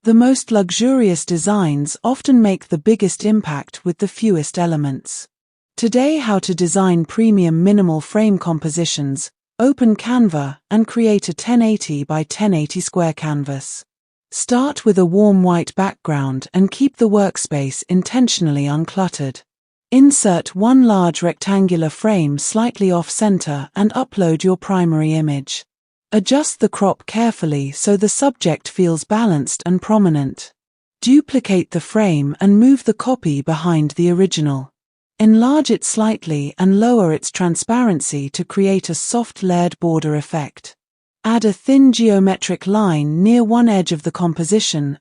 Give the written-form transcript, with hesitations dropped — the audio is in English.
The most luxurious designs often make the biggest impact with the fewest elements. Today, how to design premium minimal frame compositions. Open Canva and create a 1080 by 1080 square canvas. Start with a warm white background and keep the workspace intentionally uncluttered. Insert one large rectangular frame slightly off-center and upload your primary image. Adjust the crop carefully so the subject feels balanced and prominent. Duplicate the frame and move the copy behind the original. Enlarge it slightly and lower its transparency to create a soft layered border effect. Add a thin geometric line near one edge of the composition